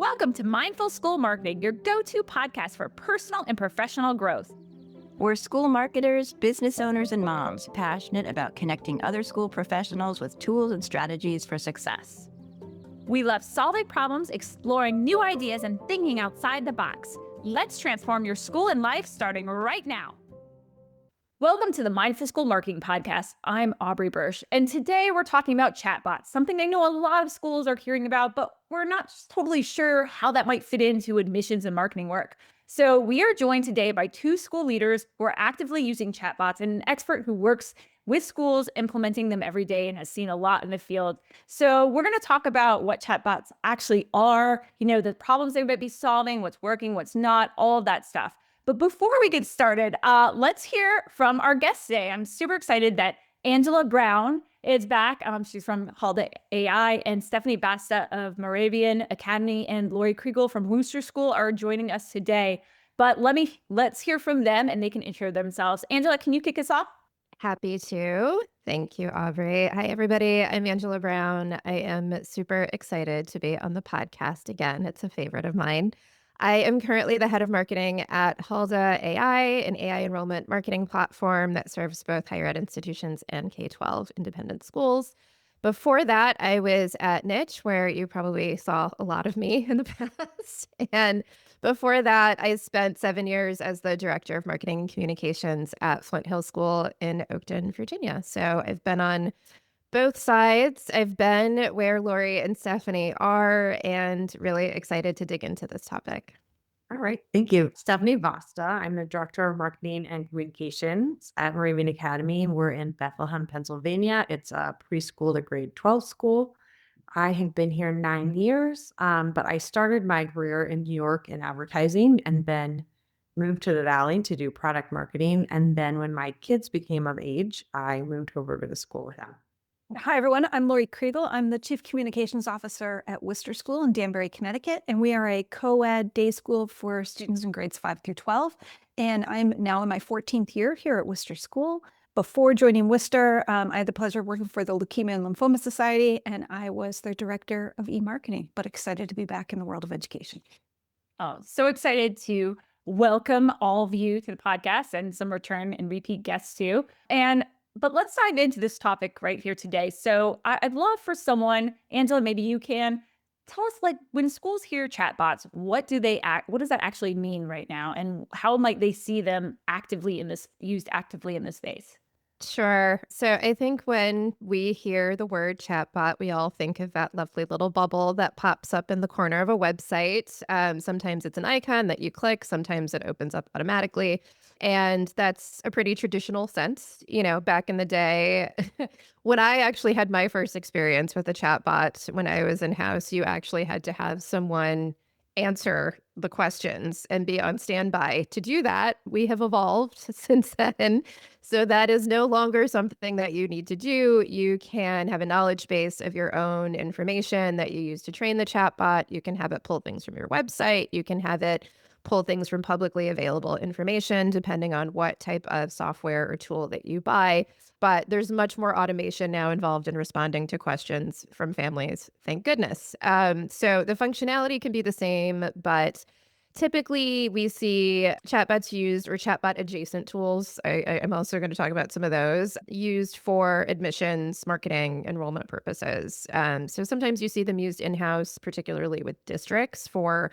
Welcome to Mindful School Marketing, your go-to podcast for personal and professional growth. We're school marketers, business owners, and moms passionate about connecting other school professionals with tools and strategies for success. We love solving problems, exploring new ideas, and thinking outside the box. Let's transform your school and life starting right now. Welcome to the Mindful School Marketing Podcast. I'm Aubrey Bursch, and today we're talking about chatbots, something I know a lot of schools are hearing about, but we're not totally sure how that might fit into admissions and marketing work. So we are joined today by two school leaders who are actively using chatbots and an expert who works with schools implementing them every day and has seen a lot in the field. So we're going to talk about what chatbots actually are, the problems they might be solving, what's working, what's not, all of that stuff. But before we get started, let's hear from our guests today. I'm super excited that Angela Brown is back. She's from Halda AI, and Stephanie Vasta of Moravian Academy and Lori Kriegel from Wooster School are joining us today. But let's hear from them and they can intro themselves. Angela, can you kick us off? Happy to. Thank you, Aubrey. Hi, everybody. I'm Angela Brown. I am super excited to be on the podcast again. It's a favorite of mine. I am currently the head of marketing at Halda AI, an AI enrollment marketing platform that serves both higher ed institutions and K-12 independent schools. Before that, I was at Niche, where you probably saw a lot of me in the past. And before that, I spent 7 years as the director of marketing and communications at Flint Hill School in Oakton, Virginia. So I've been on both sides. I've been where Lori and Stephanie are, and really excited to dig into this topic. All right. Thank you. Stephanie Vasta. I'm the Director of Marketing and Communications at Moravian Academy. We're in Bethlehem, Pennsylvania. It's a preschool to grade 12 school. I have been here 9 years, but I started my career in New York in advertising and then moved to the Valley to do product marketing. And then when my kids became of age, I moved over to the school with them. Hi, everyone. I'm Lori Kriegel. I'm the Chief Communications Officer at Wooster School in Danbury, Connecticut, and we are a co-ed day school for students in grades 5 through 12. And I'm now in my 14th year here at Wooster School. Before joining Wooster, I had the pleasure of working for the Leukemia and Lymphoma Society, and I was their Director of e-marketing, but excited to be back in the world of education. Oh, so excited to welcome all of you to the podcast and some return and repeat guests too. But let's dive into this topic right here today. So I'd love for someone, Angela, maybe you can tell us, like, when schools hear chatbots, what does that actually mean right now? And how might they see them used actively in this space? Sure. So I think when we hear the word chatbot, we all think of that lovely little bubble that pops up in the corner of a website. Sometimes it's an icon that you click, sometimes it opens up automatically. And that's a pretty traditional sense. Back in the day, when I actually had my first experience with a chatbot, when I was in-house, you actually had to have someone answer the questions and be on standby. To do that, we have evolved since then. So that is no longer something that you need to do. You can have a knowledge base of your own information that you use to train the chatbot. You can have it pull things from your website. You can have it pull things from publicly available information, depending on what type of software or tool that you buy. But there's much more automation now involved in responding to questions from families, thank goodness. So the functionality can be the same, but typically we see chatbots used, or chatbot adjacent tools. I'm also going to talk about some of those used for admissions, marketing, enrollment purposes. So sometimes you see them used in-house, particularly with districts for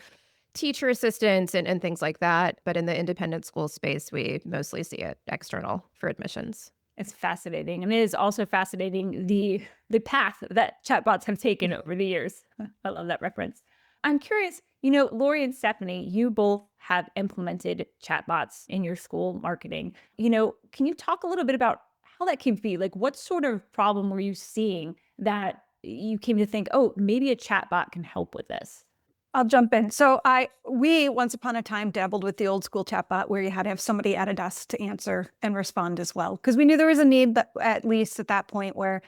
teacher assistants and things like that. But in the independent school space, we mostly see it external for admissions. It's fascinating. And it is also fascinating the path that chatbots have taken over the years. I love that reference. I'm curious, Lori and Stephanie, you both have implemented chatbots in your school marketing. Can you talk a little bit about how that came to be? Like, what sort of problem were you seeing that you came to think, oh, maybe a chatbot can help with this? I'll jump in. So we once upon a time dabbled with the old school chatbot where you had to have somebody at a desk to answer and respond as well. Because we knew there was a need, that, at least at that point, where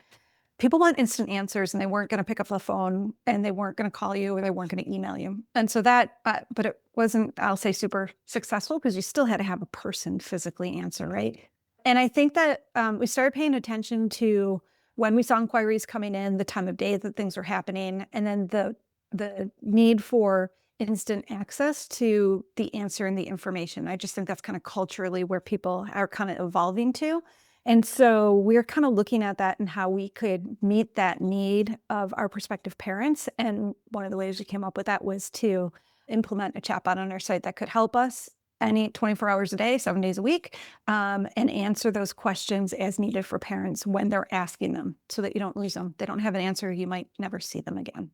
people want instant answers and they weren't going to pick up the phone and they weren't going to call you or they weren't going to email you. And so that, but it wasn't, I'll say, super successful because you still had to have a person physically answer, right? And I think that we started paying attention to when we saw inquiries coming in, the time of day that things were happening, and then the the need for instant access to the answer and the information. I just think that's kind of culturally where people are kind of evolving to. And so we're kind of looking at that and how we could meet that need of our prospective parents. And one of the ways we came up with that was to implement a chatbot on our site that could help us any 24 hours a day, 7 days a week, and answer those questions as needed for parents when they're asking them so that you don't lose them. They don't have an answer, you might never see them again.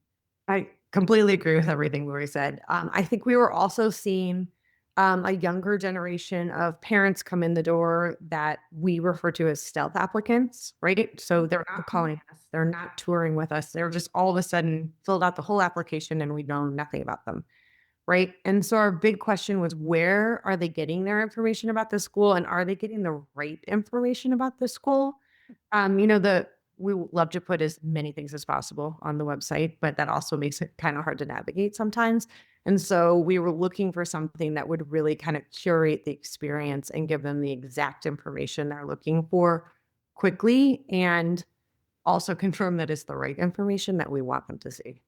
I completely agree with everything Lori said. I think we were also seeing a younger generation of parents come in the door that we refer to as stealth applicants, right? So they're not calling us, they're not touring with us. They're just all of a sudden filled out the whole application and we know nothing about them, right? And so our big question was, where are they getting their information about the school, and are they getting the right information about the school? We love to put as many things as possible on the website, but that also makes it kind of hard to navigate sometimes. And so we were looking for something that would really kind of curate the experience and give them the exact information they're looking for quickly, and also confirm that it's the right information that we want them to see.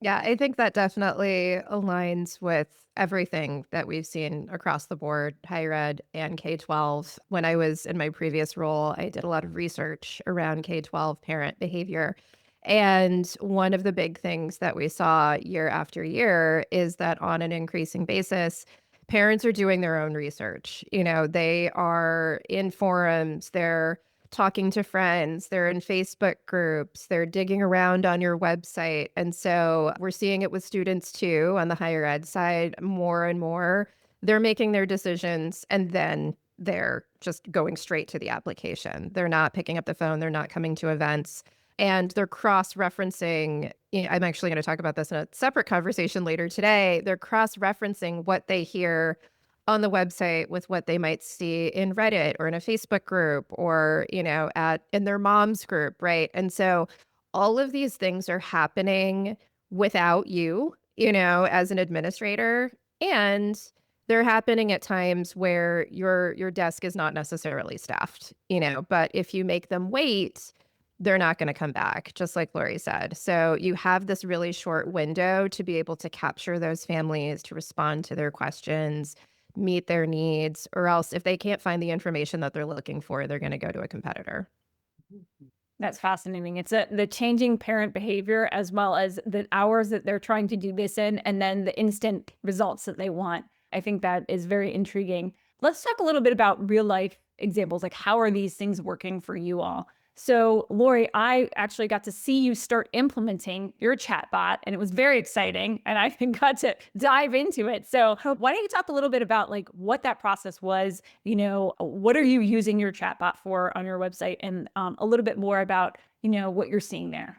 Yeah, I think that definitely aligns with everything that we've seen across the board, higher ed and K-12. When I was in my previous role, I did a lot of research around K-12 parent behavior. And one of the big things that we saw year after year is that on an increasing basis, parents are doing their own research. They are in forums, they're talking to friends, they're in Facebook groups, they're digging around on your website. And so we're seeing it with students too on the higher ed side more and more. They're making their decisions and then they're just going straight to the application. They're not picking up the phone, they're not coming to events, and they're cross-referencing. I'm actually going to talk about this in a separate conversation later today. They're cross-referencing what they hear on the website with what they might see in Reddit or in a Facebook group or, in their mom's group, right? And so all of these things are happening without you, as an administrator, and they're happening at times where your desk is not necessarily staffed, but if you make them wait, they're not going to come back, just like Lori said. So you have this really short window to be able to capture those families, to respond to their questions, meet their needs, or else if they can't find the information that they're looking for, they're going to go to a competitor. That's fascinating. It's the changing parent behavior as well as the hours that they're trying to do this in, and then the instant results that they want. I think that is very intriguing. Let's talk a little bit about real life examples. Like, how are these things working for you all? So, Lori, I actually got to see you start implementing your chatbot, and it was very exciting, and I got to dive into it. So why don't you talk a little bit about like what that process was? What are you using your chatbot for on your website, and a little bit more about, what you're seeing there.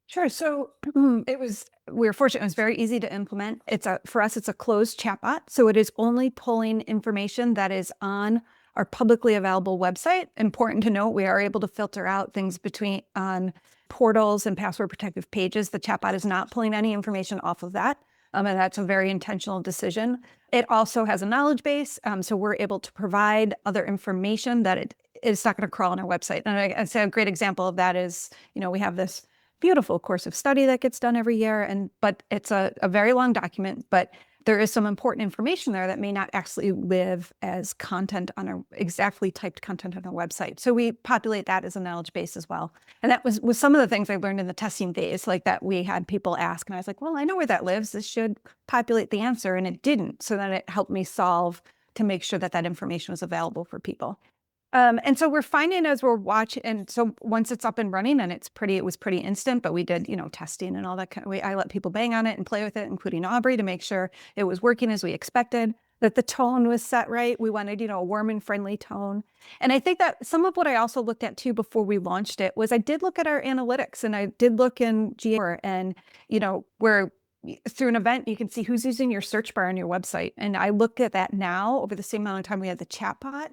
Sure. So we were fortunate. It was very easy to implement. For us, it's a closed chatbot. So it is only pulling information that is on our publicly available website. Important to note, we are able to filter out things on portals and password protective pages. The chatbot is not pulling any information off of that. And that's a very intentional decision. It also has a knowledge base. So we're able to provide other information that it's not going to crawl on our website. And I say a great example of that is, we have this beautiful course of study that gets done every year, but it's a very long document, but there is some important information there that may not actually live as content on our exactly typed content on our website. So we populate that as a knowledge base as well. And that was some of the things I learned in the testing phase, like that we had people ask, and I was like, well, I know where that lives. This should populate the answer, and it didn't. So then it helped me solve to make sure that information was available for people. And so we're finding as we're watching, and so once it's up and running, and it was pretty instant, but we did, testing and all that kind of way. I let people bang on it and play with it, including Aubrey, to make sure it was working as we expected, that the tone was set right. We wanted, a warm and friendly tone. And I think that some of what I also looked at too before we launched it was I did look at our analytics, and I did look in GA, and, where through an event, you can see who's using your search bar on your website. And I looked at that now over the same amount of time we had the chatbot,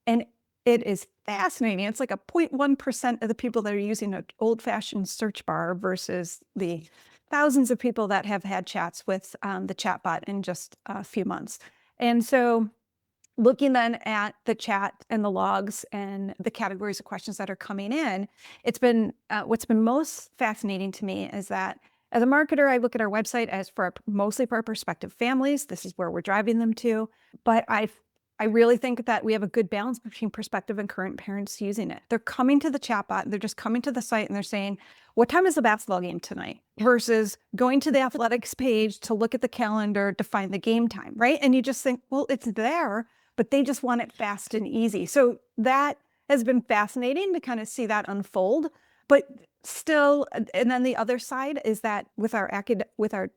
and it is fascinating. It's like a 0.1% of the people that are using an old-fashioned search bar versus the thousands of people that have had chats with the chatbot in just a few months. And so looking then at the chat and the logs and the categories of questions that are coming in, it's been what's been most fascinating to me is that As a marketer, I look at our website as mostly for our prospective families. This is where we're driving them to. But I really think that we have a good balance between prospective and current parents using it. They're coming to the chatbot, they're just coming to the site and they're saying, what time is the basketball game tonight? Versus going to the athletics page to look at the calendar to find the game time, right? And you just think, well, it's there, but they just want it fast and easy. So that has been fascinating to kind of see that unfold. But still, and then the other side is that with our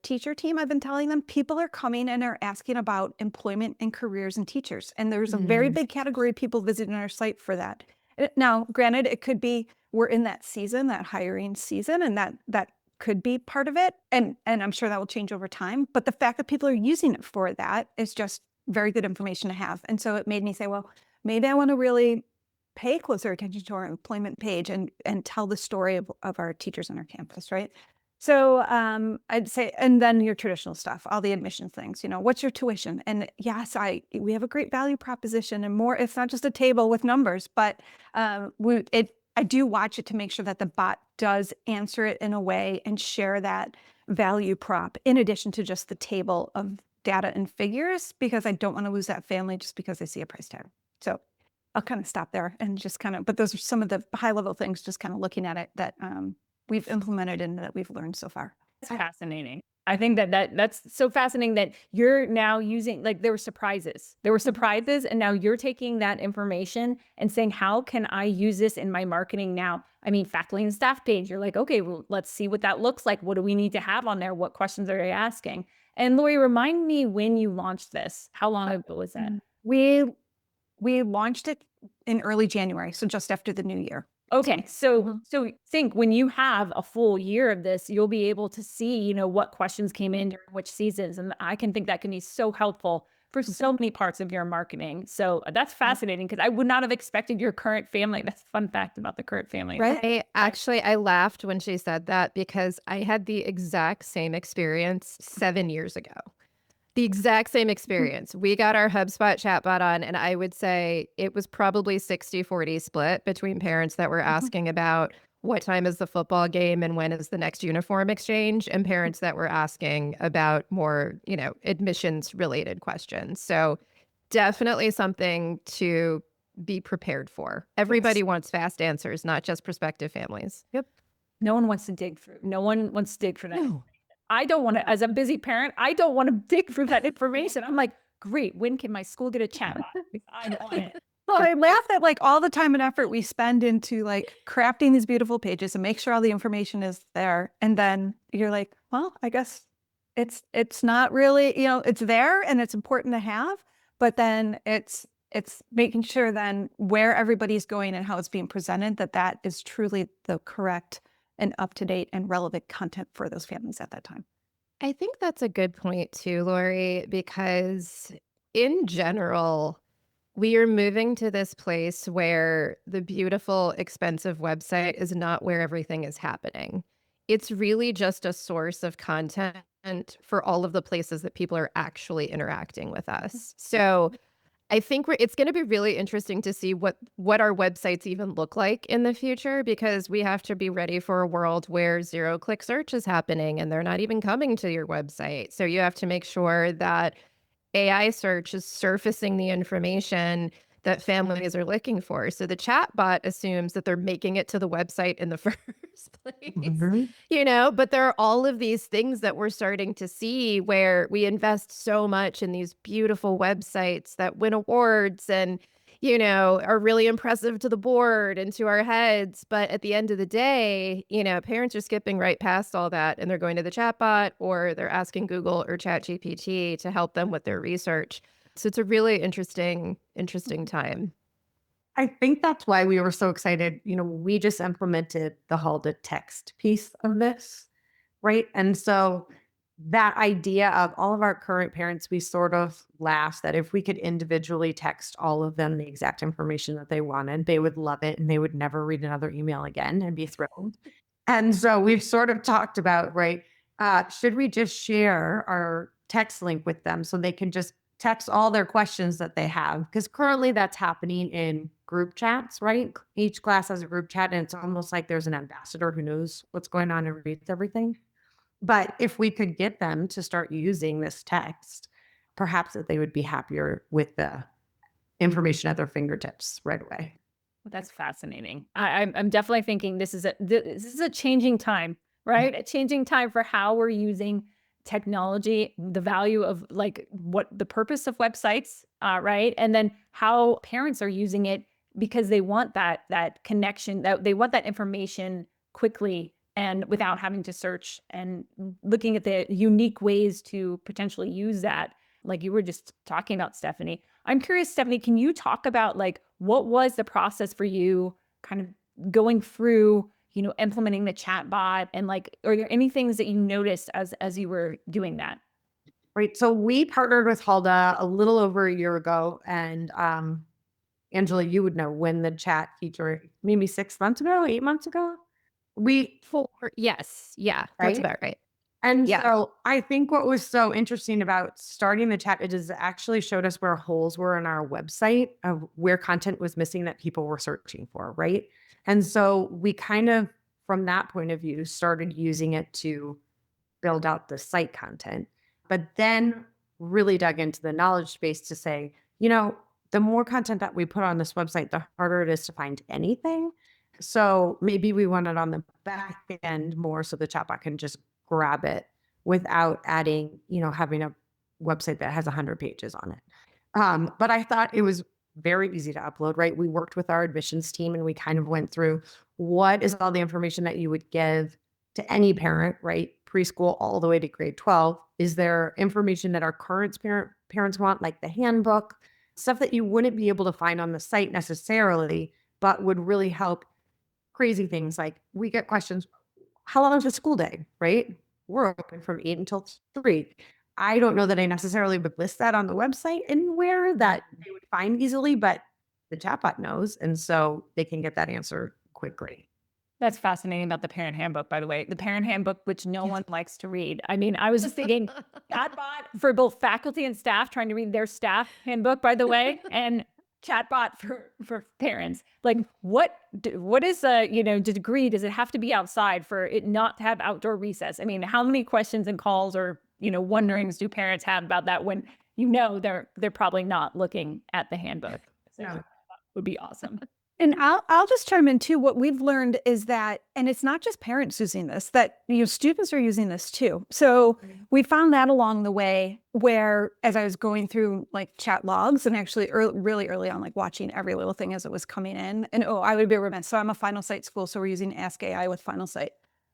teacher team, I've been telling them people are coming and are asking about employment and careers and teachers. And there's a very big category of people visiting our site for that. Now, granted, it could be we're in that season, that hiring season, and that could be part of it. And I'm sure that will change over time. But the fact that people are using it for that is just very good information to have. And so it made me say, well, maybe I want to really pay closer attention to our employment page and tell the story of our teachers on our campus, right? So I'd say, and then your traditional stuff, all the admissions things, what's your tuition? And yes, we have a great value proposition and more. It's not just a table with numbers, but I do watch it to make sure that the bot does answer it in a way and share that value prop in addition to just the table of data and figures, because I don't want to lose that family just because they see a price tag. So I'll kind of stop there and just but those are some of the high level things, just kind of looking at it that we've implemented and that we've learned so far. It's fascinating. I think that's so fascinating that you're now using, like, there were surprises. And now you're taking that information and saying, how can I use this in my marketing now? I mean, faculty and staff page, you're like, okay, well, let's see what that looks like. What do we need to have on there? What questions are they asking? And Lori, remind me when you launched this. How long ago was that? We launched it in early January, so just after the new year. Okay, so think when you have a full year of this, you'll be able to see, what questions came in during which seasons. And I can think that can be so helpful for so many parts of your marketing. So that's fascinating because I would not have expected your current family. That's a fun fact about the current family. Right. I laughed when she said that because I had the exact same experience 7 years ago. The exact same experience. We got our HubSpot chatbot on, and I would say it was probably 60-40 split between parents that were asking about what time is the football game and when is the next uniform exchange, and parents that were asking about more, admissions related questions. So definitely something to be prepared for. Everybody wants fast answers, not just prospective families. Yep. No one wants to dig through. No one wants to dig for that. No. I don't want to, as a busy parent, I don't want to dig through that information. I'm like, great, when can my school get a chatbot? I want it. Well, I laugh at all the time and effort we spend into crafting these beautiful pages and make sure all the information is there. And then you're like, well, I guess it's not really, it's there and it's important to have, but then it's making sure then where everybody's going and how it's being presented, that is truly the correct and up-to-date and relevant content for those families at that time. I think that's a good point too, Lori, because in general, we are moving to this place where the beautiful, expensive website is not where everything is happening. It's really just a source of content for all of the places that people are actually interacting with us. So I think it's going to be really interesting to see what our websites even look like in the future, because we have to be ready for a world where zero-click search is happening and they're not even coming to your website. So you have to make sure that AI search is surfacing the information that families are looking for. So the chatbot assumes that they're making it to the website in the first place, but there are all of these things that we're starting to see where we invest so much in these beautiful websites that win awards and, are really impressive to the board and to our heads. But at the end of the day, parents are skipping right past all that and they're going to the chatbot or they're asking Google or ChatGPT to help them with their research. So it's a really interesting time. I think that's why we were so excited. We just implemented the Halda text piece of this, right? And so that idea of all of our current parents, we sort of laughed that if we could individually text all of them the exact information that they wanted, they would love it and they would never read another email again and be thrilled. And so we've sort of talked about, right, should we just share our text link with them so they can just text all their questions that they have? Because currently that's happening in group chats, right? Each class has a group chat and it's almost like there's an ambassador who knows what's going on and reads everything. But if we could get them to start using this text, perhaps that they would be happier with the information at their fingertips right away. That's fascinating. I'm definitely thinking this is a changing time, right? A changing time for how we're using technology, the value of like what the purpose of websites, right? And then how parents are using it because they want that connection, that they want that information quickly and without having to search, and looking at the unique ways to potentially use that, like you were just talking about, Stephanie. I'm curious, Stephanie, can you talk about like what was the process for you kind of going through, implementing the chatbot, and like, are there any things that you noticed as you were doing that? Right. So we partnered with Halda a little over a year ago. And Angela, you would know when the chat feature, maybe 6 months ago, 8 months ago. Yes. Yeah, that's Right. about right. And Yeah. so I think what was so interesting about starting the chat is it actually showed us where holes were in our website of where content was missing that people were searching for, right? And so we kind of, from that point of view, started using it to build out the site content, but then really dug into the knowledge space to say, the more content that we put on this website, the harder it is to find anything. So maybe we want it on the back end more so the chatbot can just grab it without adding, having a website that has 100 pages on it. But I thought it was very easy to upload, right? We worked with our admissions team and we kind of went through what is all the information that you would give to any parent, right? Preschool all the way to grade 12. Is there information that our current parents want, like the handbook, stuff that you wouldn't be able to find on the site necessarily, but would really help? Crazy things like we get questions, how long is the school day, right? We're open from 8 until 3. I don't know that I necessarily would list that on the website anywhere that they would find easily, but the chatbot knows. And so they can get that answer quickly. That's fascinating about the parent handbook, by the way. The parent handbook, which no one likes to read. I mean, I was just thinking chatbot for both faculty and staff trying to read their staff handbook, by the way, and chatbot for parents. Like what is degree does it have to be outside for it not to have outdoor recess? I mean, how many questions and calls or, wonderings do parents have about that when they're probably not looking at the handbook? So No. that would be awesome. And I'll just chime in too. What we've learned is that, and it's not just parents using this, that students are using this too. So we found that along the way, where as I was going through like chat logs and actually really early on, like watching every little thing as it was coming in. And I would be remiss. So I'm a Final Site school, so we're using Ask AI with Final Site,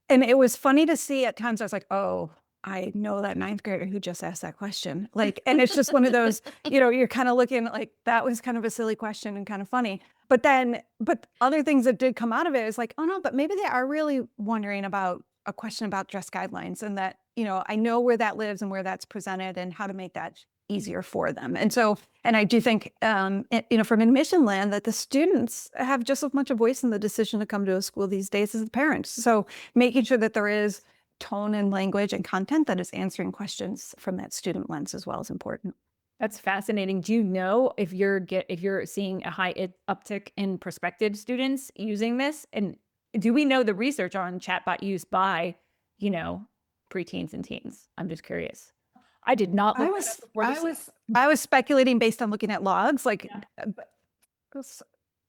and it was funny to see at times. I was like, oh, I know that ninth grader who just asked that question. Like, and it's just one of those, you're kind of looking like that was kind of a silly question and kind of funny. But other things that did come out of it is like, oh no, but maybe they are really wondering about a question about dress guidelines, and that, I know where that lives and where that's presented and how to make that easier for them. And so, and I do think, from admission land, that the students have just as much a voice in the decision to come to a school these days as the parents. So making sure that there is tone and language and content that is answering questions from that student lens as well is important. That's fascinating. Do you know if you're seeing a high uptick in prospective students using this? And do we know the research on chatbot use by, preteens and teens? I'm just curious. I did not look that up before this. I was speculating based on looking at logs, like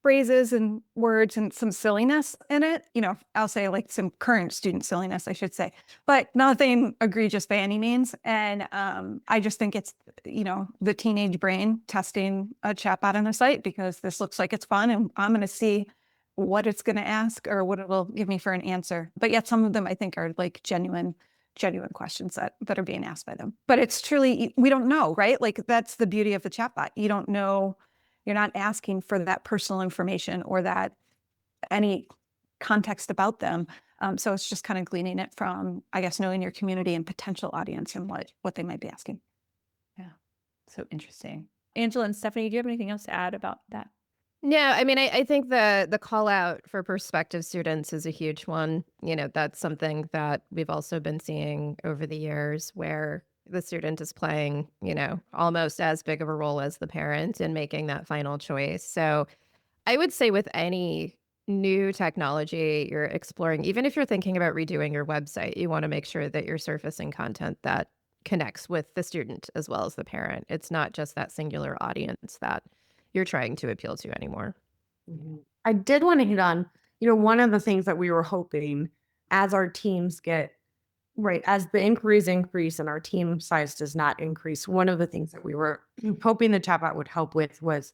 phrases and words and some silliness in it. I'll say like some current student silliness, I should say, but nothing egregious by any means. And I just think it's, the teenage brain testing a chatbot on a site because this looks like it's fun and I'm going to see what it's going to ask or what it will give me for an answer. But yet some of them I think are like genuine questions that are being asked by them. But it's truly, we don't know, right? Like that's the beauty of the chatbot. You don't know. You're not asking for that personal information or that any context about them. So it's just kind of gleaning it from, I guess, knowing your community and potential audience and what they might be asking. Yeah. So interesting. Angela and Stephanie, do you have anything else to add about that? No, I mean, I think the call out for prospective students is a huge one. That's something that we've also been seeing over the years where the student is playing, almost as big of a role as the parent in making that final choice. So I would say with any new technology you're exploring, even if you're thinking about redoing your website, you want to make sure that you're surfacing content that connects with the student as well as the parent. It's not just that singular audience that you're trying to appeal to anymore. I did want to hit on, one of the things that we were hoping as our teams get, right, as the inquiries increase and our team size does not increase, one of the things that we were hoping the chatbot would help with was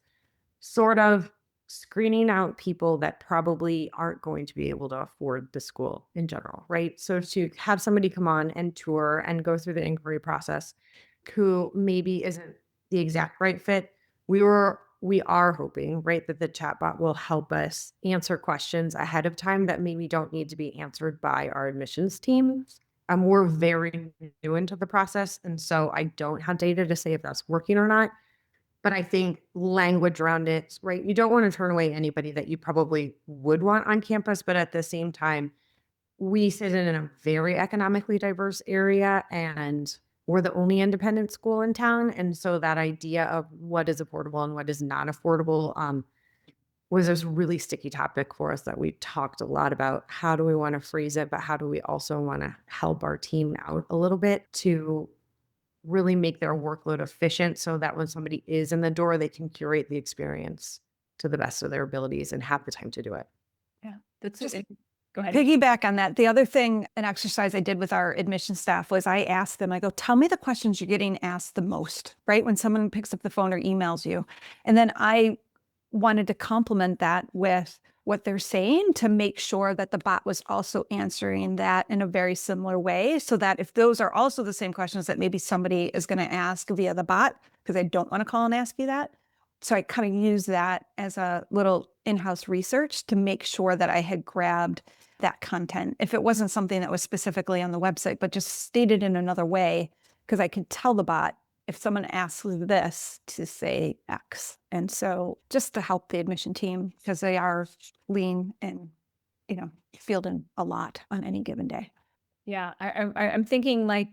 sort of screening out people that probably aren't going to be able to afford the school in general, right? So to have somebody come on and tour and go through the inquiry process who maybe isn't the exact right fit, we are hoping, right, that the chatbot will help us answer questions ahead of time that maybe don't need to be answered by our admissions team. We're very new into the process, and so I don't have data to say if that's working or not. But I think language around it, right? You don't want to turn away anybody that you probably would want on campus, but at the same time, we sit in a very economically diverse area and we're the only independent school in town. And so that idea of what is affordable and what is not affordable was this really sticky topic for us that we talked a lot about. How do we want to phrase it, but how do we also want to help our team out a little bit to really make their workload efficient so that when somebody is in the door, they can curate the experience to the best of their abilities and have the time to do it. Yeah, that's Just go ahead. Piggyback on that. The other thing, an exercise I did with our admission staff was I asked them, I go, tell me the questions you're getting asked the most, right? When someone picks up the phone or emails you. And then I wanted to complement that with what they're saying to make sure that the bot was also answering that in a very similar way, so that if those are also the same questions that maybe somebody is going to ask via the bot, because I don't want to call and ask you that. So I kind of use that as a little in-house research to make sure that I had grabbed that content. If it wasn't something that was specifically on the website, but just stated in another way, because I could tell the bot if someone asks this to say X. And so just to help the admission team, because they are lean and, fielding a lot on any given day. Yeah, I'm thinking like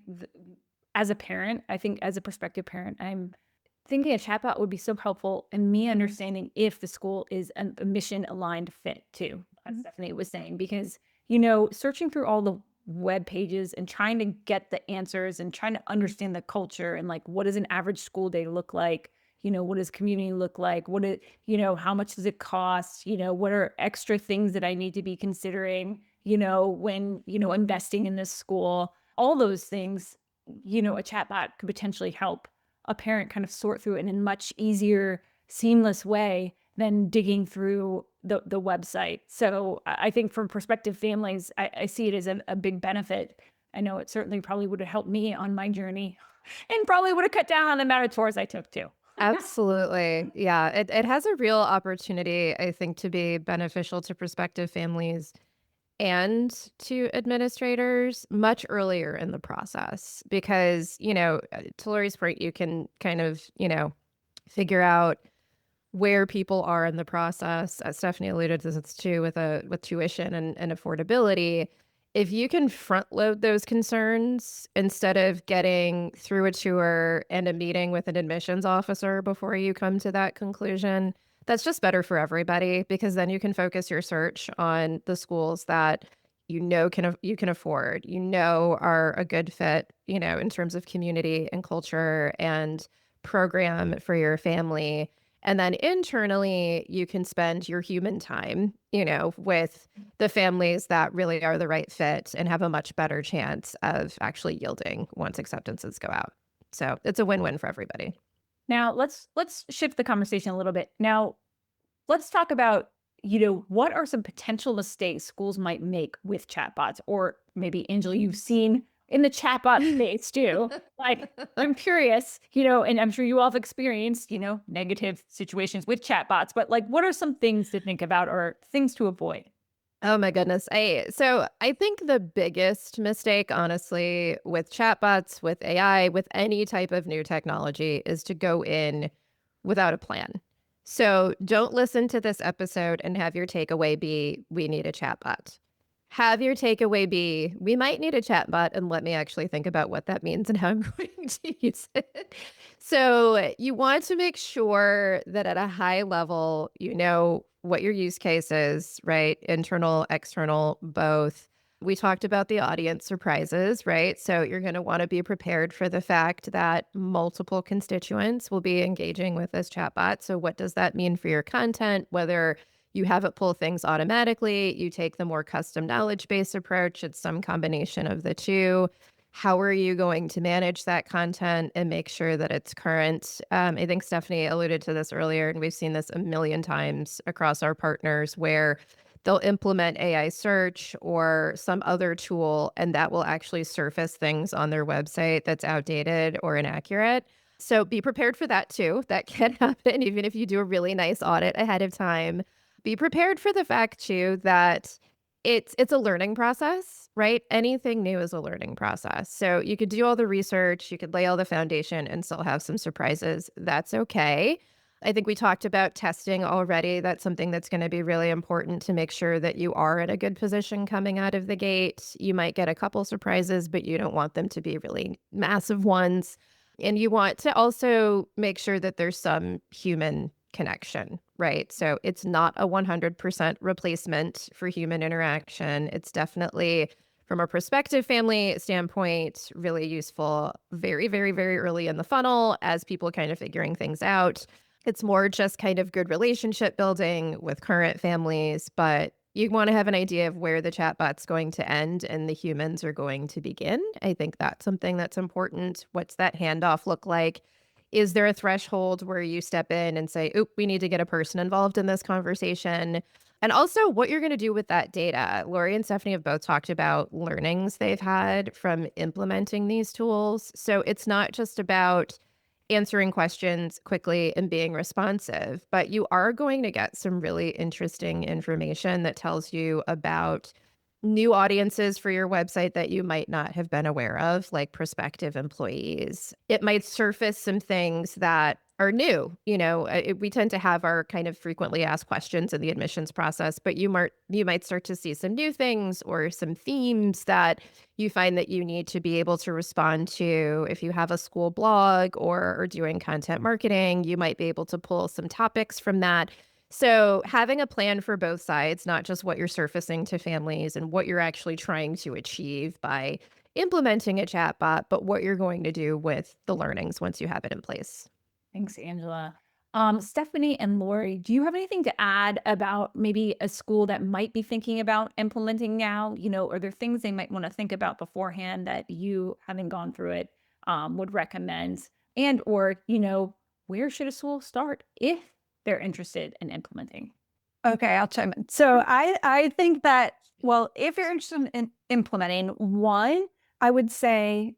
as a parent, I think as a prospective parent, I'm thinking a chatbot would be so helpful in me understanding if the school is a mission aligned fit too, as Stephanie was saying, because, searching through all the web pages and trying to get the answers and trying to understand the culture and like, what does an average school day look like? What does community look like? How much does it cost? What are extra things that I need to be considering, when, investing in this school, all those things, a chatbot could potentially help a parent kind of sort through it in a much easier, seamless way than digging through the website. So I think for prospective families, I see it as a big benefit. I know it certainly probably would have helped me on my journey and probably would have cut down on the amount of tours I took too. Absolutely. Yeah. It has a real opportunity, I think, to be beneficial to prospective families and to administrators much earlier in the process because, to Lori's point, you can kind of, figure out where people are in the process, as Stephanie alluded to this too, with tuition and affordability. If you can front load those concerns instead of getting through a tour and a meeting with an admissions officer before you come to that conclusion, that's just better for everybody because then you can focus your search on the schools that you can afford, are a good fit, in terms of community and culture and program for your family. And then internally, you can spend your human time, with the families that really are the right fit and have a much better chance of actually yielding once acceptances go out. So it's a win-win for everybody. Now let's shift the conversation a little bit. Now let's talk about, what are some potential mistakes schools might make with chatbots, or maybe Angela, you've seen in the chatbot space too. Like, I'm curious, and I'm sure you all have experienced, negative situations with chatbots, but like, what are some things to think about or things to avoid? Oh my goodness. So I think the biggest mistake, honestly, with chatbots, with AI, with any type of new technology is to go in without a plan. So don't listen to this episode and have your takeaway be, we need a chatbot. Have your takeaway be, we might need a chatbot, and let me actually think about what that means and how I'm going to use it. So you want to make sure that at a high level, what your use case is, right? Internal, external, both. We talked about the audience surprises, right? So you're going to want to be prepared for the fact that multiple constituents will be engaging with this chatbot. So what does that mean for your content? Whether you have it pull things automatically, you take the more custom knowledge-based approach, it's some combination of the two. How are you going to manage that content and make sure that it's current? I think Stephanie alluded to this earlier, and we've seen this a million times across our partners where they'll implement AI search or some other tool, and that will actually surface things on their website that's outdated or inaccurate. So be prepared for that too. That can happen even if you do a really nice audit ahead of time. Be prepared for the fact too that it's a learning process, right? Anything new is a learning process. So you could do all the research, you could lay all the foundation and still have some surprises. That's okay. I think we talked about testing already. That's something that's going to be really important to make sure that you are in a good position coming out of the gate. You might get a couple surprises, but you don't want them to be really massive ones. And you want to also make sure that there's some human connection, right? So it's not a 100% replacement for human interaction. It's definitely, from a prospective family standpoint, really useful very, very, very early in the funnel as people kind of figuring things out. It's more just kind of good relationship building with current families, but you want to have an idea of where the chatbot's going to end and the humans are going to begin. I think that's something that's important. What's that handoff look like? Is there a threshold where you step in and say, oop, we need to get a person involved in this conversation? And also what you're going to do with that data. Lori and Stephanie have both talked about learnings they've had from implementing these tools. So it's not just about answering questions quickly and being responsive, but you are going to get some really interesting information that tells you about new audiences for your website that you might not have been aware of, like prospective employees. It might surface some things that are new. We tend to have our kind of frequently asked questions in the admissions process, but you might start to see some new things or some themes that you find that you need to be able to respond to. If you have a school blog or are doing content marketing, you might be able to pull some topics from that. So having a plan for both sides, not just what you're surfacing to families and what you're actually trying to achieve by implementing a chatbot, but what you're going to do with the learnings once you have it in place. Thanks, Angela. Stephanie and Lori, do you have anything to add about maybe a school that might be thinking about implementing now? Are there things they might want to think about beforehand that you, having gone through it, would recommend? And or, where should a school start if they're interested in implementing? Okay, I'll chime in. So I think that, well, if you're interested in implementing, one, I would say,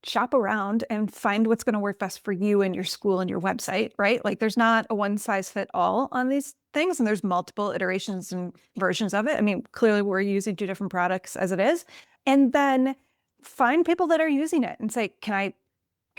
shop around and find what's going to work best for you and your school and your website, right? Like there's not a one size fit all on these things, and there's multiple iterations and versions of it. I mean, clearly we're using two different products as it is. And then find people that are using it and say, can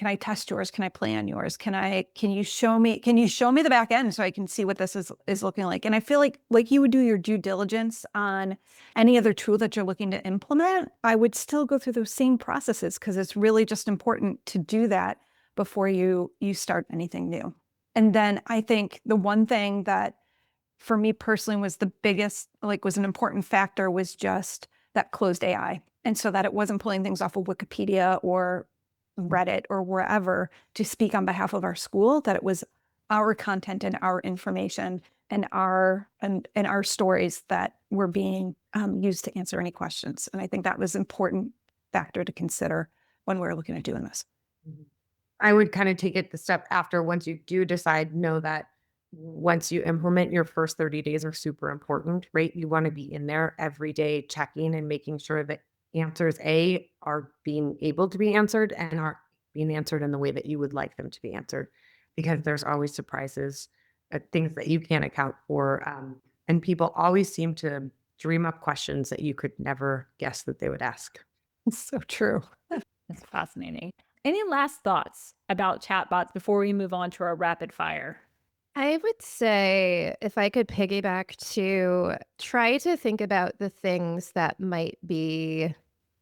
I test yours? Can I play on yours? Can you show me the back end so I can see what this is looking like? And I feel like you would do your due diligence on any other tool that you're looking to implement, I would still go through those same processes because it's really just important to do that before you start anything new. And then I think the one thing that for me personally was the biggest, was an important factor was just that closed AI. And so that it wasn't pulling things off of Wikipedia or Reddit or wherever to speak on behalf of our school, that it was our content and our information and our stories that were being used to answer any questions. And I think that was an important factor to consider when we were looking at doing this. I would kind of take it the step after. Once you do decide, know that once you implement, your first 30 days are super important, right? You want to be in there every day checking and making sure that answers are being able to be answered and are being answered in the way that you would like them to be answered, because there's always surprises, things that you can't account for. And people always seem to dream up questions that you could never guess that they would ask. It's so true. That's fascinating. Any last thoughts about chatbots before we move on to our rapid fire? I would say, if I could piggyback, to try to think about the things that might be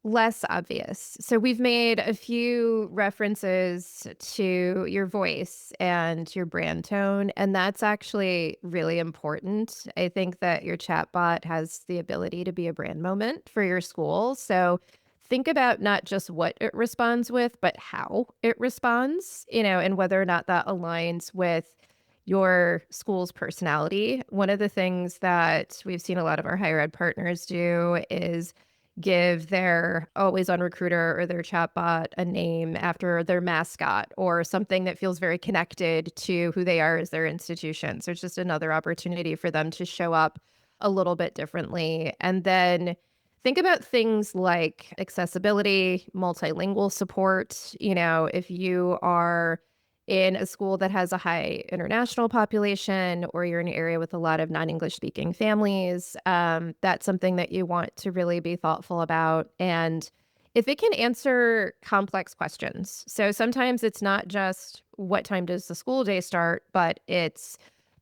less obvious. So we've made a few references to your voice and your brand tone, and that's actually really important. I think that your chatbot has the ability to be a brand moment for your school. So think about not just what it responds with, but how it responds, and whether or not that aligns with your school's personality. One of the things that we've seen a lot of our higher ed partners do is give their always on recruiter or their chatbot a name after their mascot or something that feels very connected to who they are as their institution. So it's just another opportunity for them to show up a little bit differently. And then think about things like accessibility, multilingual support. If you are in a school that has a high international population, or you're in an area with a lot of non-English speaking families, that's something that you want to really be thoughtful about. And if it can answer complex questions. So sometimes it's not just what time does the school day start, but it's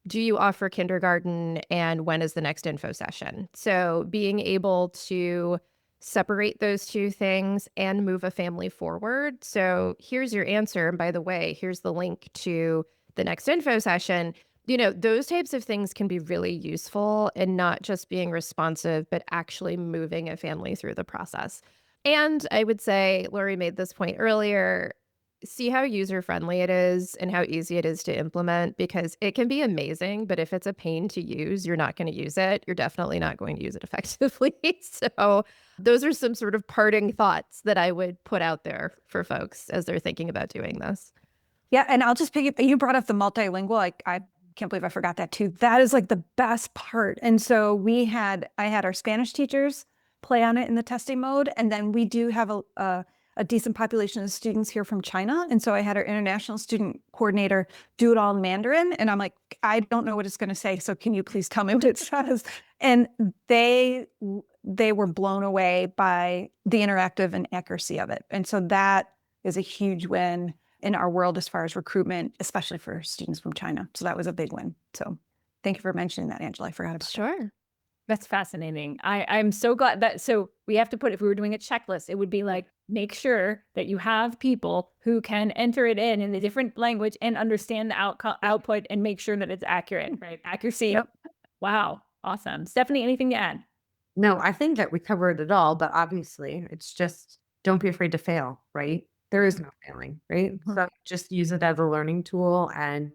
do you offer kindergarten and when is the next info session? So being able to separate those two things and move a family forward. So here's your answer. And by the way, here's the link to the next info session. Those types of things can be really useful in not just being responsive, but actually moving a family through the process. And I would say, Lori made this point earlier, see how user-friendly it is and how easy it is to implement, because it can be amazing, but if it's a pain to use, you're not going to use it. You're definitely not going to use it effectively. So those are some sort of parting thoughts that I would put out there for folks as they're thinking about doing this. Yeah, and I'll just you brought up the multilingual. I can't believe I forgot that too. That is like the best part. And so I had our Spanish teachers play on it in the testing mode, and then we do have a decent population of students here from China. And so I had our international student coordinator do it all in Mandarin. And I'm like, I don't know what it's going to say. So can you please tell me what it says? And they were blown away by the interactive and accuracy of it. And so that is a huge win in our world as far as recruitment, especially for students from China. So that was a big win. So thank you for mentioning that, Angela. I forgot about that. Sure. That's fascinating. I'm so glad that, so we have to put, if we were doing a checklist, it would be like, make sure that you have people who can enter it in a different language and understand the output and make sure that it's accurate, right? Accuracy. Yep. Wow. Awesome. Stephanie, anything to add? No, I think that we covered it all, but obviously it's just don't be afraid to fail, right? There is no failing, right? So just use it as a learning tool, and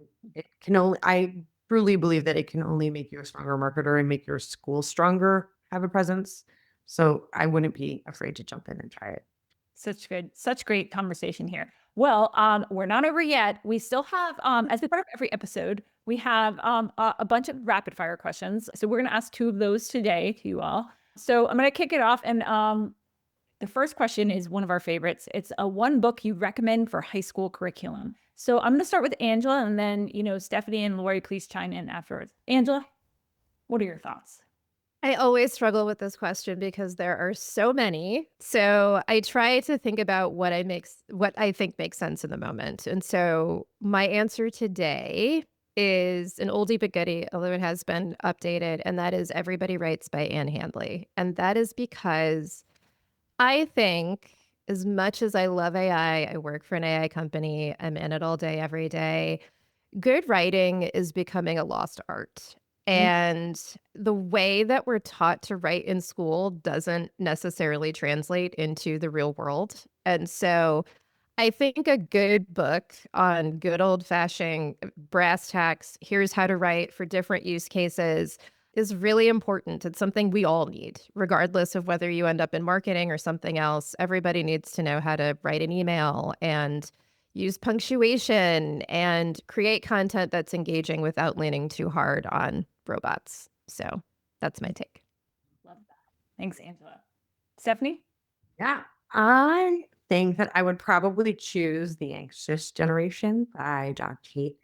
I truly believe that it can only make you a stronger marketer and make your school stronger, have a presence. So I wouldn't be afraid to jump in and try it. Such great conversation here. Well, we're not over yet. We still have, as a part of every episode, we have a bunch of rapid fire questions. So we're going to ask 2 of those today to you all. So I'm going to kick it off. And the first question is one of our favorites. It's one book you recommend for high school curriculum. So I'm going to start with Angela, and then, Stephanie and Lori, please chime in afterwards. Angela, what are your thoughts? I always struggle with this question because there are so many. So I try to think about what I think makes sense in the moment. And so my answer today is an oldie but goodie, although it has been updated, and that is Everybody Writes by Anne Handley. And that is because I think, as much as I love AI, I work for an AI company, I'm in it all day, every day, good writing is becoming a lost art. And the way that we're taught to write in school doesn't necessarily translate into the real world. And so I think a good book on good old-fashioned brass tacks, here's how to write for different use cases, is really important. It's something we all need, regardless of whether you end up in marketing or something else. Everybody needs to know how to write an email and use punctuation and create content that's engaging without leaning too hard on robots. So that's my take. Love that. Thanks, Angela. Stephanie? Yeah, I think that I would probably choose The Anxious Generation by John Tate.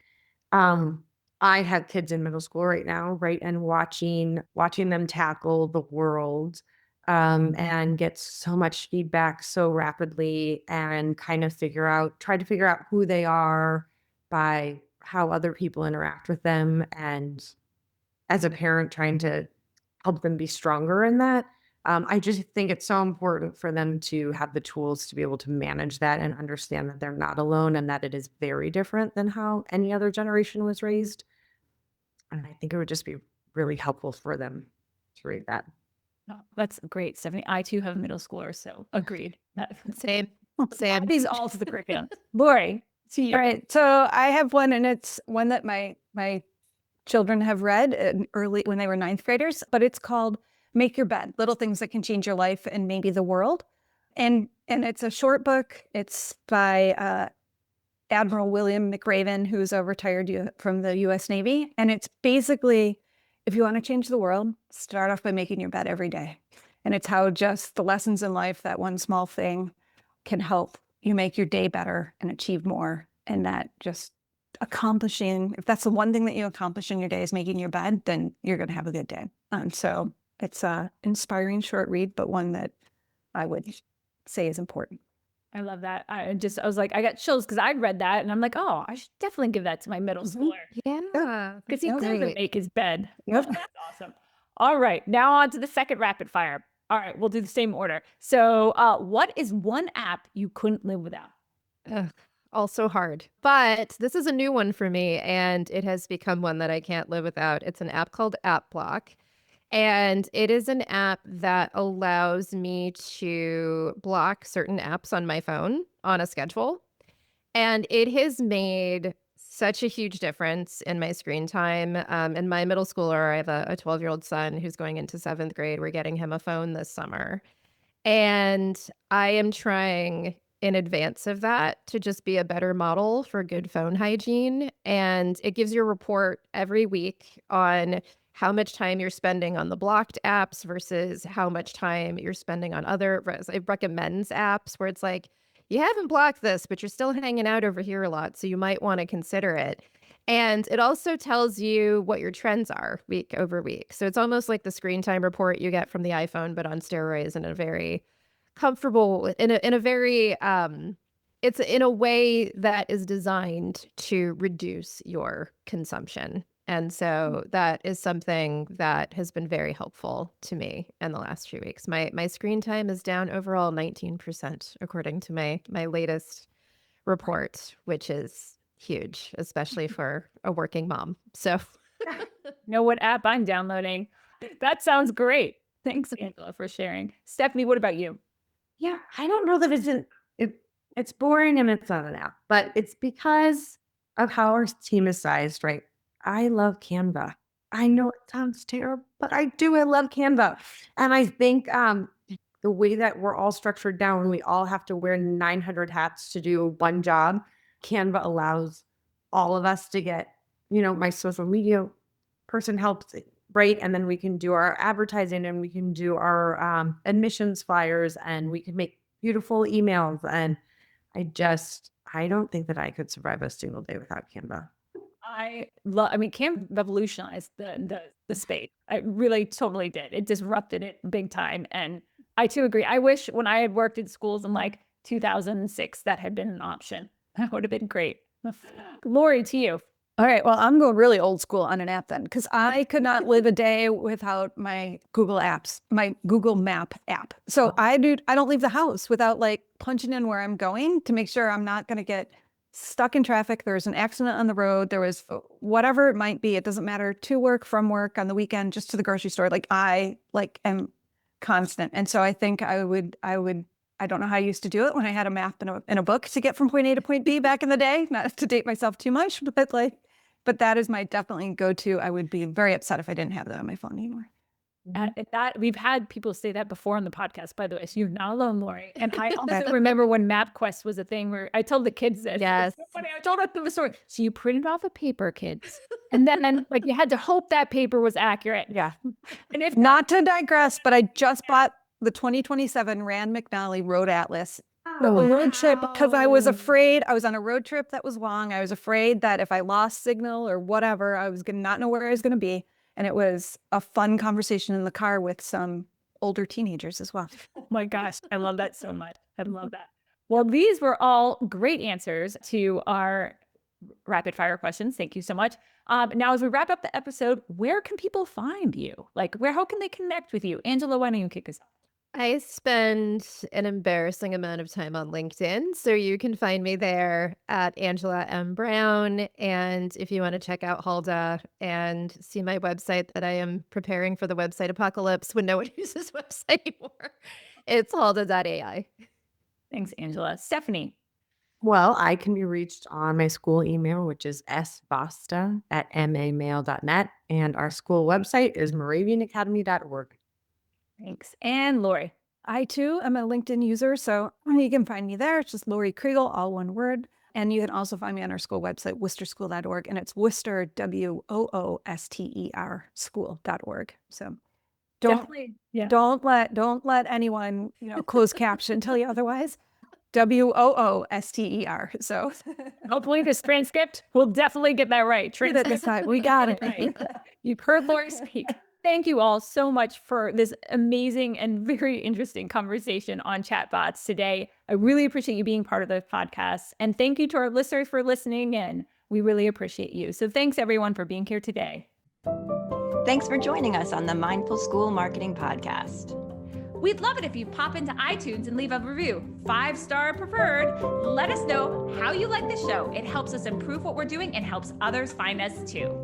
I have kids in middle school right now, right? And watching them tackle the world and get so much feedback so rapidly, and kind of try to figure out who they are by how other people interact with them. And as a parent, trying to help them be stronger in that. I just think it's so important for them to have the tools to be able to manage that and understand that they're not alone and that it is very different than how any other generation was raised. And I think it would just be really helpful for them to read that. Oh, that's great, Stephanie. I too have middle schoolers, so agreed. Same. These all to the curriculum. Lori, to you. All right. So I have one, and it's one that my children have read early when they were ninth graders, but it's called Make Your Bed, Little Things That Can Change Your Life and Maybe the World. And it's a short book. It's by Admiral William McRaven, who's a retired from the U.S. Navy. And it's basically, if you want to change the world, start off by making your bed every day. And it's how just the lessons in life, that one small thing, can help you make your day better and achieve more. And that just accomplishing, if that's the one thing that you accomplish in your day is making your bed, then you're going to have a good day. So it's an inspiring short read, but one that I would say is important. I love that. I was like, I got chills because I read that and I'm like, oh, I should definitely give that to my middle schooler. Yeah. Because he that's doesn't great. make his bed. Yep. That's awesome. All right. Now on to the second rapid fire. All right. We'll do the same order. So what is one app you couldn't live without? Ugh, also hard. But this is a new one for me, and it has become one that I can't live without. It's an app called App Block. And it is an app that allows me to block certain apps on my phone on a schedule. And it has made such a huge difference in my screen time. And my middle schooler, I have a 12-year-old son who's going into 7th grade. We're getting him a phone this summer. And I am trying in advance of that to just be a better model for good phone hygiene. And it gives you a report every week on how much time you're spending on the blocked apps versus how much time you're spending on other. It recommends apps where it's like, you haven't blocked this, but you're still hanging out over here a lot, so you might want to consider it. And it also tells you what your trends are week over week. So it's almost like the screen time report you get from the iPhone, but on steroids, in a very comfortable, in a very it's in a way that is designed to reduce your consumption. And so that is something that has been very helpful to me in the last few weeks. My screen time is down overall 19%, according to my latest report, which is huge, especially for a working mom. So Know what app I'm downloading? That sounds great. Thanks, Angela, for sharing. Stephanie, what about you? Yeah, I don't know that it's boring and it's not an app, but it's because of how our team is sized, right? I love Canva. I know it sounds terrible, but I do. I love Canva. And I think the way that we're all structured now, and we all have to wear 900 hats to do one job, Canva allows all of us to get, my social media person helps, right? And then we can do our advertising and we can do our admissions flyers and we can make beautiful emails. And I don't think that I could survive a single day without Canva. I mean, Canva revolutionized the space. It really totally did. It disrupted it big time. And I too agree. I wish when I had worked in schools in like 2006, that had been an option. That would have been great. Lori, to you. All right. Well, I'm going really old school on an app then, because I could not live a day without my Google apps, my Google Map app. So I don't leave the house without like punching in where I'm going to make sure I'm not going to get stuck in traffic. There's an accident on the road. There was whatever it might be. It doesn't matter, to work, from work, on the weekend, just to the grocery store. Like I am constant. And so I think I don't know how I used to do it when I had a map in a book to get from point A to point B back in the day, not to date myself too much, but that is my definitely go-to. I would be very upset if I didn't have that on my phone anymore. That we've had people say that before on the podcast, by the way. So you're not alone, Lori. And I also remember when MapQuest was a thing where I told the kids this. Yes. So funny. I told them the story. So you printed off a paper, kids, and then like you had to hope that paper was accurate. Yeah. And if Not to digress, but I just bought the 2027 Rand McNally Road Atlas. The road trip, because I was afraid. I was on a road trip that was long. I was afraid that if I lost signal or whatever, I was going to not know where I was going to be. And it was a fun conversation in the car with some older teenagers as well. Oh my gosh, I love that so much. I love that. Well, these were all great answers to our rapid fire questions. Thank you so much. Now, as we wrap up the episode, where can people find you? Like, how can they connect with you? Angela, why don't you kick us off? I spend an embarrassing amount of time on LinkedIn, so you can find me there at Angela M. Brown. And if you want to check out Halda and see my website that I am preparing for the website apocalypse when no one uses website anymore, it's halda.ai. Thanks, Angela. Stephanie. Well, I can be reached on my school email, which is svasta@mamail.net. And our school website is moravianacademy.org. Thanks. And Lori. I too am a LinkedIn user, so you can find me there. It's just Lori Kriegel, all one word. And you can also find me on our school website, woosterschool.org, and it's Wooster, WOOSTER, school.org. So don't let anyone, closed caption tell you otherwise. WOOSTER. So Hopefully this transcript will definitely get that right. we got it. Right. You've heard Lori speak. Thank you all so much for this amazing and very interesting conversation on chatbots today. I really appreciate you being part of the podcast. And thank you to our listeners for listening in. We really appreciate you. So thanks everyone for being here today. Thanks for joining us on the Mindful School Marketing Podcast. We'd love it if you pop into iTunes and leave a review, 5-star preferred. Let us know how you like the show. It helps us improve what we're doing and helps others find us too.